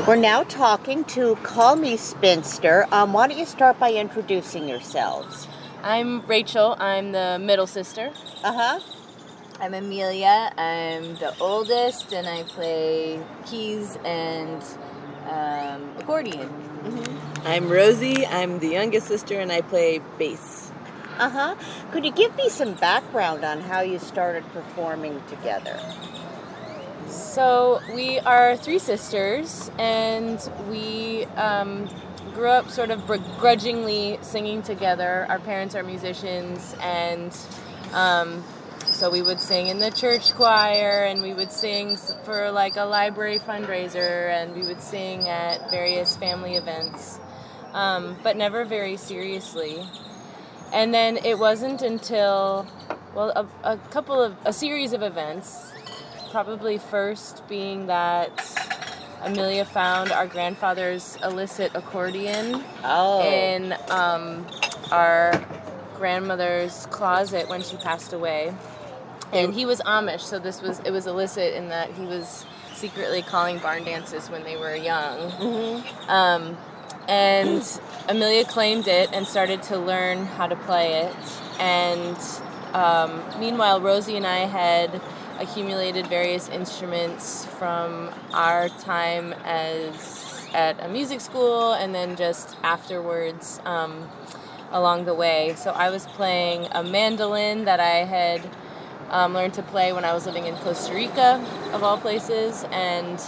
We're now talking to Call Me Spinster. Why don't you start by introducing yourselves? I'm Rachel. I'm the middle sister. Uh-huh. I'm Amelia. I'm the oldest, and I play keys and accordion. Mm-hmm. I'm Rosie. I'm the youngest sister, and I play bass. Uh-huh. Could you give me some background on how you started performing together? So we are three sisters, and we grew up sort of begrudgingly singing together. Our parents are musicians, and so we would sing in the church choir, and we would sing for like a library fundraiser, and we would sing at various family events, but never very seriously. And then it wasn't until, well, a series of events, probably first being that Amelia found our grandfather's illicit accordion in our grandmother's closet when she passed away. And he was Amish, so it was illicit in that he was secretly calling barn dances when they were young. Mm-hmm. And Amelia claimed it and started to learn how to play it. And meanwhile, Rosie and I had accumulated various instruments from our time at a music school, and then just afterwards along the way. So I was playing a mandolin that I had learned to play when I was living in Costa Rica, of all places, and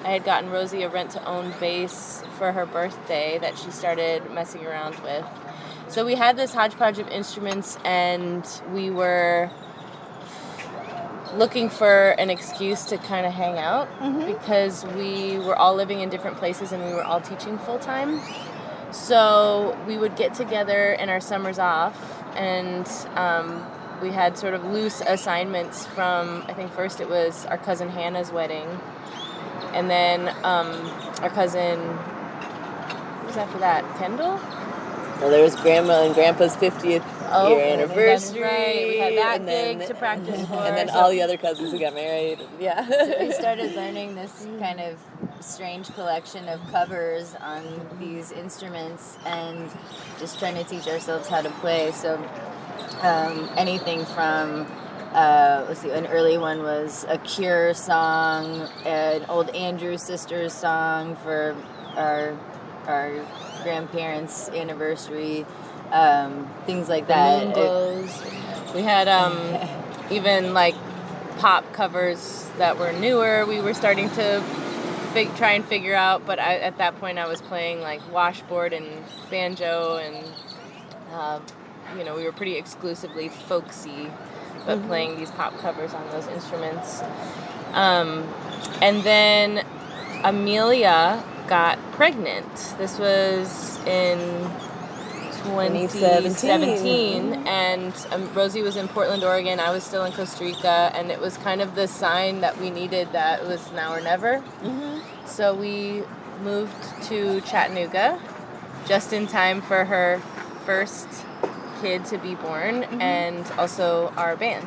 I had gotten Rosie a rent-to-own bass for her birthday that she started messing around with. So we had this hodgepodge of instruments, and we were looking for an excuse to kind of hang out, because we were all living in different places and we were all teaching full-time. So we would get together in our summers off, and we had sort of loose assignments from, I think first it was our cousin Hannah's wedding, and then our cousin, what was after that, Kendall? Well, there was Grandma and Grandpa's 50th year anniversary. Right. We had that gig to practice for. And then all the other cousins who got married. Yeah. So we started learning this kind of strange collection of covers on these instruments and just trying to teach ourselves how to play. So anything from, an early one was a Cure song, an old Andrew Sisters song for our grandparents' anniversary, things like that. We had even like pop covers that were newer. We were starting to try and figure out, but at that point I was playing like washboard and banjo, and we were pretty exclusively folksy, but playing these pop covers on those instruments. And then Amelia got pregnant. This was in 2017, and Rosie was in Portland, Oregon. I was still in Costa Rica, and it was kind of the sign that we needed, that it was now or never. So we moved to Chattanooga just in time for her first kid to be born, and also our band.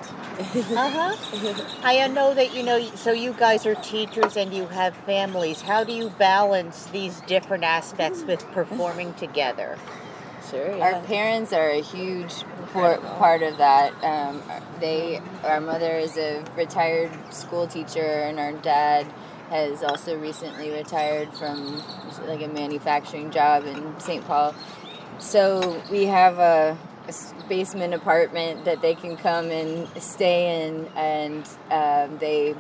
I know that, so you guys are teachers and you have families. How do you balance these different aspects with performing together? Sure, yeah. Our parents are a huge part of that. Our mother is a retired school teacher, and our dad has also recently retired from like a manufacturing job in St. Paul. So we have a basement apartment that they can come and stay in, and they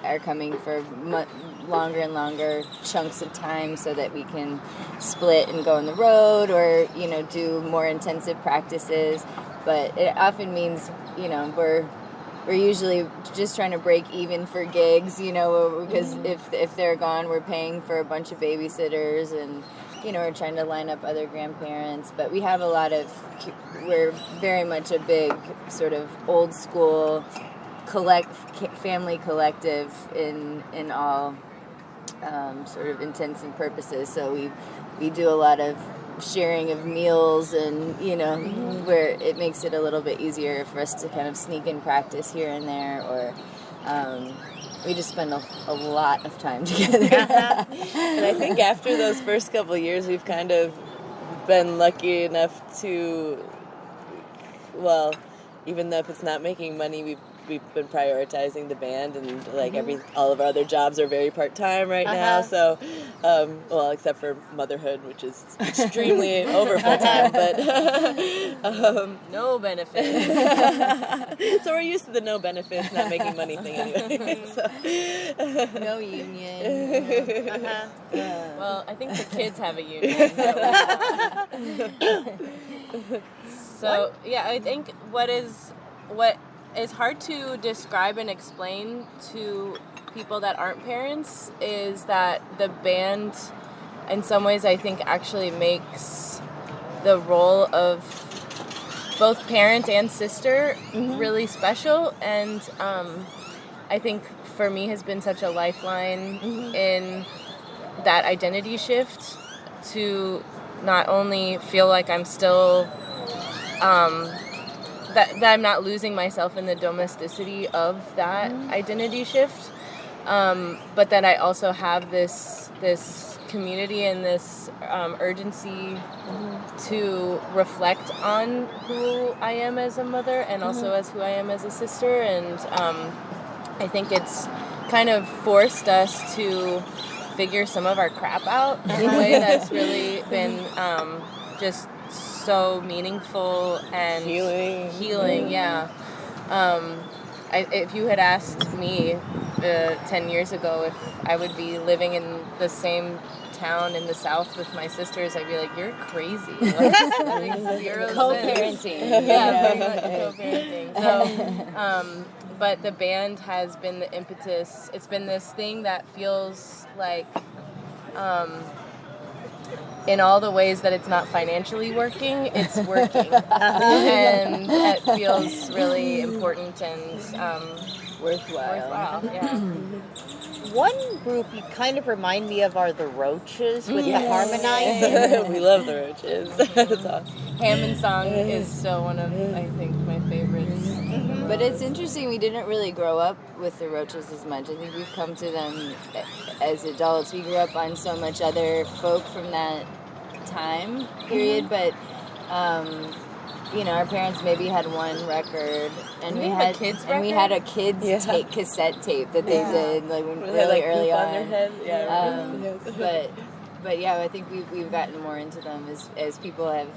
are coming for longer and longer chunks of time so that we can split and go on the road, or do more intensive practices. But it often means we're usually just trying to break even for gigs, because if they're gone, we're paying for a bunch of babysitters, and we're trying to line up other grandparents. But we have we're very much a big sort of old school family collective in all sort of intents and purposes. So we do a lot of sharing of meals, and where it makes it a little bit easier for us to kind of sneak in practice here and there, or we just spend a lot of time together. And I think after those first couple of years, we've kind of been lucky enough to, well, even though if it's not making money, we've been prioritizing the band, and like all of our other jobs are very part-time right now, so well, except for motherhood, which is extremely over full-time, but No benefits. so we're used to the no benefits, not making money thing anyway. So. No union. Well, I think the kids have a union. So yeah, I think what is hard to describe and explain to people that aren't parents is that the band, in some ways, I think actually makes the role of both parent and sister really special, and I think for me has been such a lifeline in that identity shift, to not only feel like I'm still that I'm not losing myself in the domesticity of that identity shift, but that I also have this community and this urgency to reflect on who I am as a mother and also as who I am as a sister, and I think it's kind of forced us to figure some of our crap out in a way that's really been just so meaningful and healing. Yeah. If you had asked me 10 years ago if I would be living in the same town in the South with my sisters, I'd be like, you're crazy. Like, zero Co-parenting. Yeah, very much co-parenting. So, but the band has been the impetus. It's been this thing that feels like, in all the ways that it's not financially working, it's working. And it feels really important and worthwhile. Yeah. One group you kind of remind me of are the Roaches with the harmonizing. We love the Roaches. That's awesome. Hammond Song is still one of, I think, my favorites. But it's interesting, we didn't really grow up with the Roaches as much. I think we've come to them as adults. We grew up on so much other folk from that time period, but our parents maybe had one record, and we had a kids cassette tape that they did like early on. On their head. But yeah, I think we've gotten more into them as people have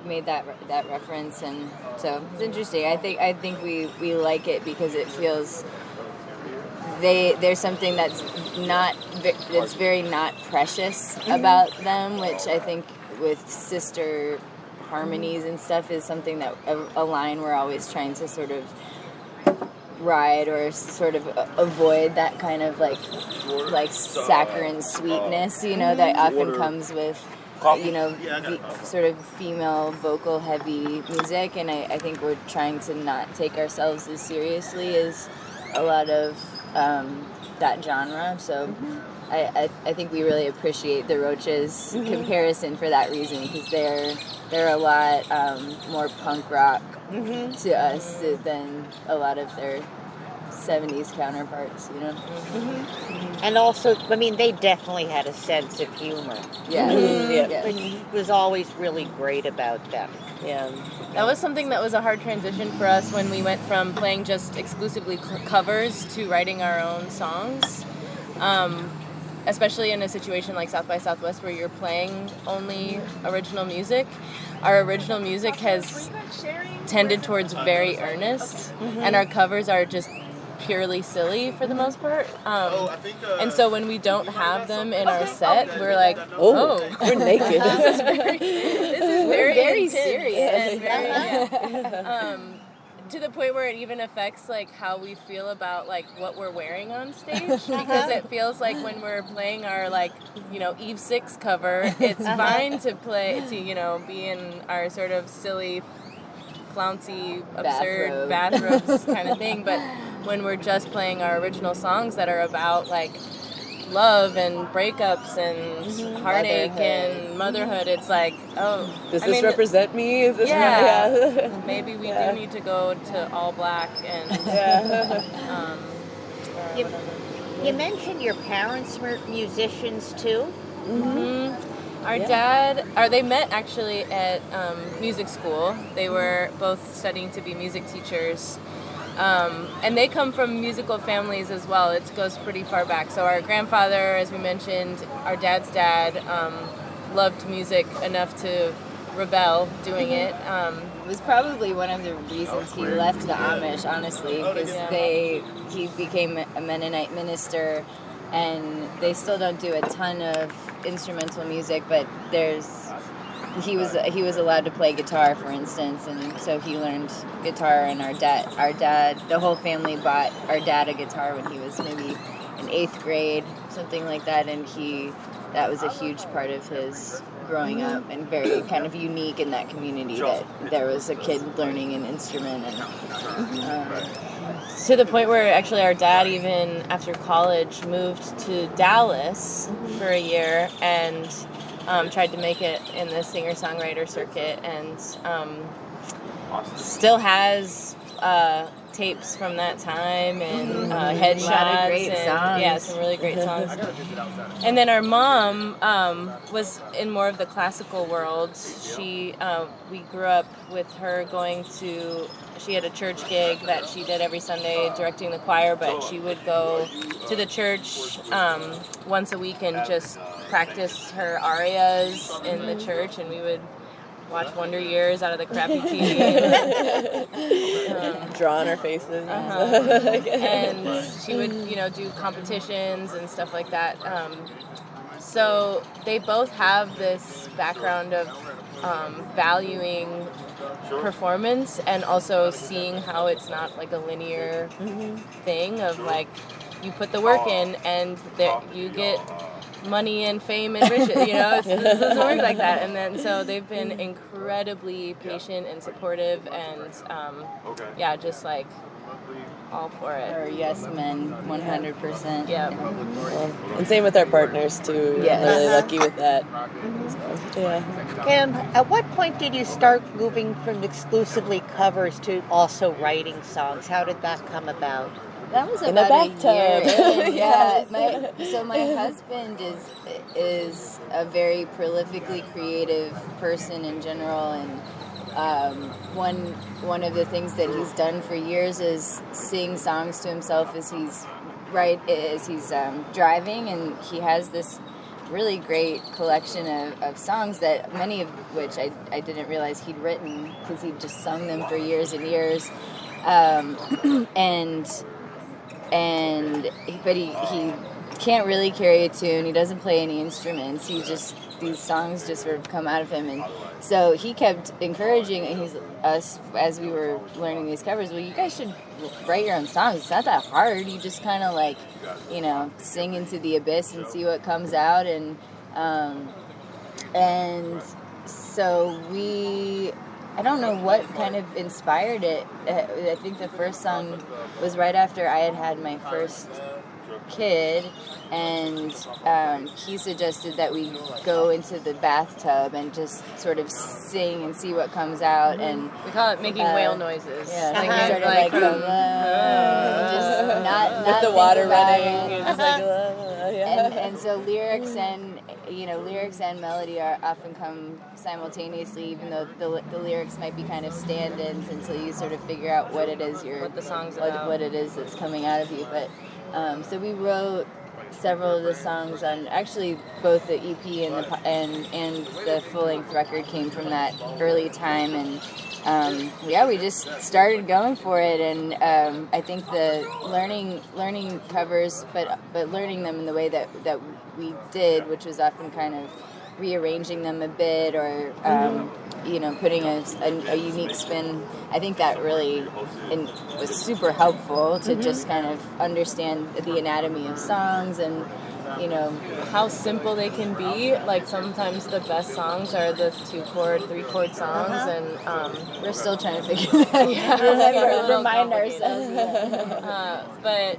made that reference, and so it's interesting. I think we like it because it feels there's something that's very not precious about them, which I think with sister harmonies and stuff is something that a line we're always trying to sort of ride or sort of avoid, that kind of like saccharine sweetness, that often comes with sort of female vocal heavy music, and I think we're trying to not take ourselves as seriously as a lot of that genre, so I think we really appreciate the Roaches comparison for that reason, because they're a lot more punk rock to us than a lot of their 70s counterparts, And also, I mean, they definitely had a sense of humor. Which was always really great about them. Yeah. That was something that was a hard transition for us when we went from playing just exclusively covers to writing our own songs. Especially in a situation like South by Southwest where you're playing only original music. Our original music has tended towards very earnest, and our covers are just purely silly for the most part. And so when we don't have them in our set, we're like, we're naked. This is very serious. And to the point where it even affects like how we feel about like what we're wearing on stage, because it feels like when we're playing our Eve 6 cover, it's fine to be in our sort of silly, flouncy, absurd bathrobes kind of thing, but when we're just playing our original songs that are about like love and breakups and heartache and motherhood, it's like, does this represent me? Is this maybe we do need to go to all black and or You, whatever. you mentioned your parents were musicians too. Our Yeah. dad, or they met actually at music school. They were both studying to be music teachers. And they come from musical families as well. It goes pretty far back. So our grandfather, as we mentioned, our dad's dad, loved music enough to rebel doing it. It was probably one of the reasons he left the Amish, honestly, because he became a Mennonite minister, and they still don't do a ton of instrumental music, but he was allowed to play guitar, for instance, and so he learned guitar. And our dad, the whole family bought our dad a guitar when he was maybe in 8th grade, something like that, and that was a huge part of his growing up, and very kind of unique in that community that there was a kid learning an instrument. And to the point where actually our dad, even after college, moved to Dallas for a year and tried to make it in the singer-songwriter circuit, and still has tapes from that time and headshots. A lot of great songs. Yeah, some really great songs. And then our mom was in more of the classical world. We grew up with her going to. She had a church gig that she did every Sunday, directing the choir. But she would go to the church once a week and just practice her arias in the church, and we would watch Wonder Years out of the crappy TV. Draw on our faces. And she would, do competitions and stuff like that. So they both have this background of valuing performance and also seeing how it's not like a linear thing of like you put the work in and you get money and fame and riches, it doesn't work like that. And then so they've been incredibly patient and supportive and just like all for it. or yes men, 100%. Yeah. And same with our partners too. Yes. We're really lucky with that. So, yeah. Kim, at what point did you start moving from exclusively covers to also writing songs? How did that come about? That was In a about bathtub. year in. Yes. My husband is a very prolifically creative person in general, and one of the things that he's done for years is sing songs to himself as he's driving, and he has this really great collection of songs that many of which I didn't realize he'd written because he'd just sung them for years and years, but he can't really carry a tune. He doesn't play any instruments. These songs just sort of come out of him, and so he kept encouraging us as we were learning these covers. Well, you guys should write your own songs. It's not that hard. You just kind of like, sing into the abyss and see what comes out, and so I don't know what kind of inspired it. I think the first song was right after I had my first kid, and he suggested that we go into the bathtub and just sort of sing and see what comes out. And we call it making whale noises. Yeah, Like, sort of like just not With the think water about running. it. You're just like, And so lyrics and melody often come simultaneously, even though the lyrics might be kind of stand-ins until you sort of figure out what it is what the song's about. what it is that's coming out of you. But so we wrote several of the songs on actually both the EP and the full-length record came from that early time, and we just started going for it, and I think the learning covers, but learning them in the way that we did, which was often kind of rearranging them a bit, or putting a unique spin. I think that really was super helpful to just kind of understand the anatomy of songs, and how simple they can be. Like sometimes the best songs are the 2-chord, 3-chord songs, and we're still trying to figure that out. Remind ourselves. But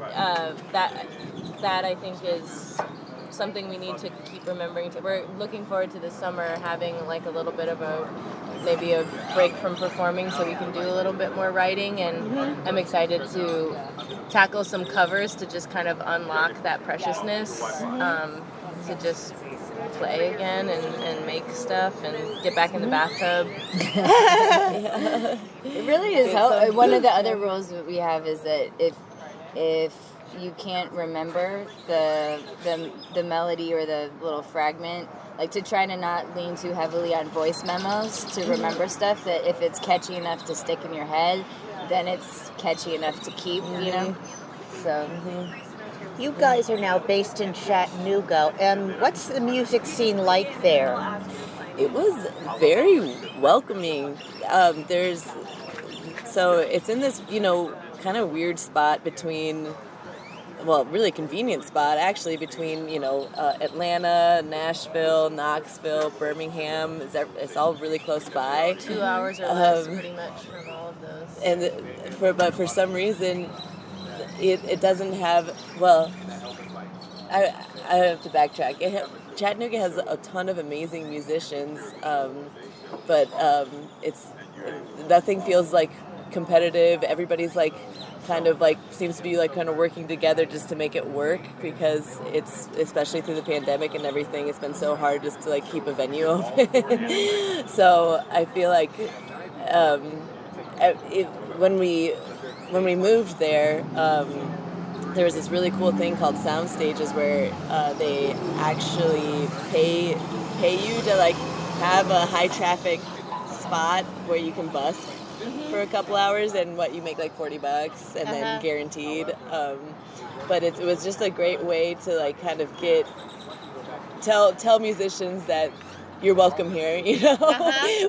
that I think is something we need to keep remembering. We're looking forward to this summer having like a little bit of a maybe a break from performing so we can do a little bit more writing, and I'm excited to tackle some covers to just kind of unlock that preciousness, to just play again and make stuff and get back in the bathtub. It really is. One of the other rules that we have is that if you can't remember the melody or the little fragment, like to try to not lean too heavily on voice memos to remember stuff, that if it's catchy enough to stick in your head, then it's catchy enough to keep, you know? So... You guys are now based in Chattanooga, and what's the music scene like there? It was very welcoming. So it's in this, kind of weird spot between, well, really convenient spot actually between, Atlanta, Nashville, Knoxville, Birmingham. It's all really close by. 2 hours or less, pretty much, from all of those. But for some reason, it doesn't have, well, I have to backtrack. Chattanooga has a ton of amazing musicians, but it's nothing feels like competitive. Everybody's like kind of like seems to be like kind of working together just to make it work, because it's, especially through the pandemic and everything, it's been so hard just to like keep a venue open. So I feel like when we moved there, there was this really cool thing called sound stages where they actually pay you to like have a high traffic spot where you can busk for a couple hours, and you make like $40 and then guaranteed. But it was just a great way to like kind of tell musicians that you're welcome here,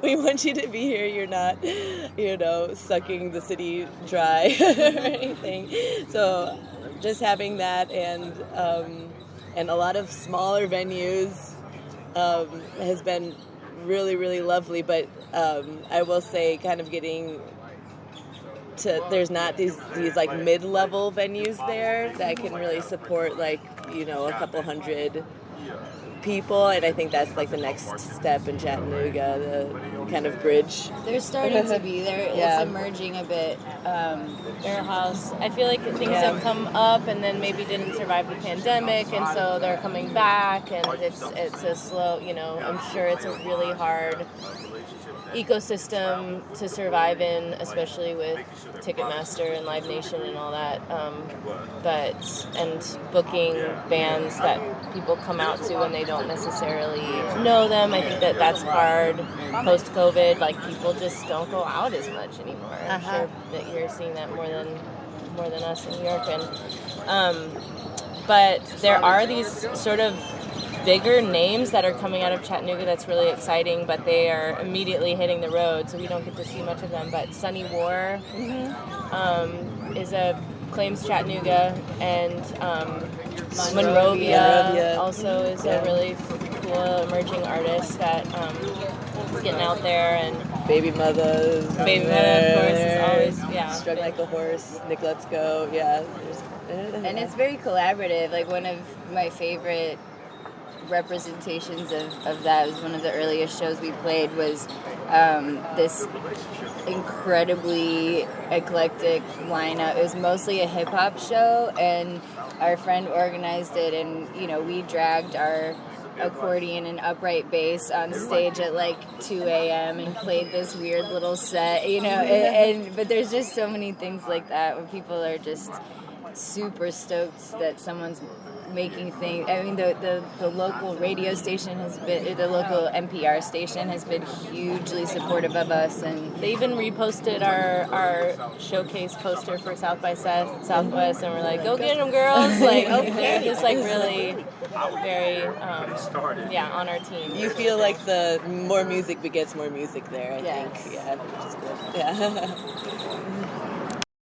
We want you to be here. You're not, sucking the city dry or anything. So just having that and a lot of smaller venues has been really, really lovely. But I will say, kind of getting to, there's not these like mid-level venues there that can really support like, a couple hundred people, and I think that's like the next step in Chattanooga, the kind of bridge. They're starting to be there. Yeah. It's emerging a bit. Warehouse. I feel like things have come up and then maybe didn't survive the pandemic, and so they're coming back, and it's a slow, I'm sure it's a really hard ecosystem to survive in, especially with Ticketmaster and Live Nation and all that, and booking bands that people come out to when they don't necessarily know them. I think that's hard post-COVID. Like, people just don't go out as much anymore. I'm sure that you're seeing that more than us in New York. And but there are these sort of bigger names that are coming out of Chattanooga that's really exciting, but they are immediately hitting the road, so we don't get to see much of them. But Sunny War claims Chattanooga, and Monrovia also is a really cool emerging artist that is getting out there. And Baby Mother, of course, is always Strung Like a Horse, Nick Let's Go, And it's very collaborative. Like, one of my favorite representations of that was one of the earliest shows we played was this incredibly eclectic lineup. It was mostly a hip-hop show, and our friend organized it, and we dragged our accordion and upright bass on stage at like 2 a.m. and played this weird little set, but there's just so many things like that where people are just super stoked that someone's making things. I mean, the local radio station the local NPR station has been hugely supportive of us, and they even reposted our showcase poster for South by Southwest, and we're like, go get them, girls! Like, okay, just like really very on our team. You feel like the more music begets more music there, I think. Yeah, which is cool. Yeah.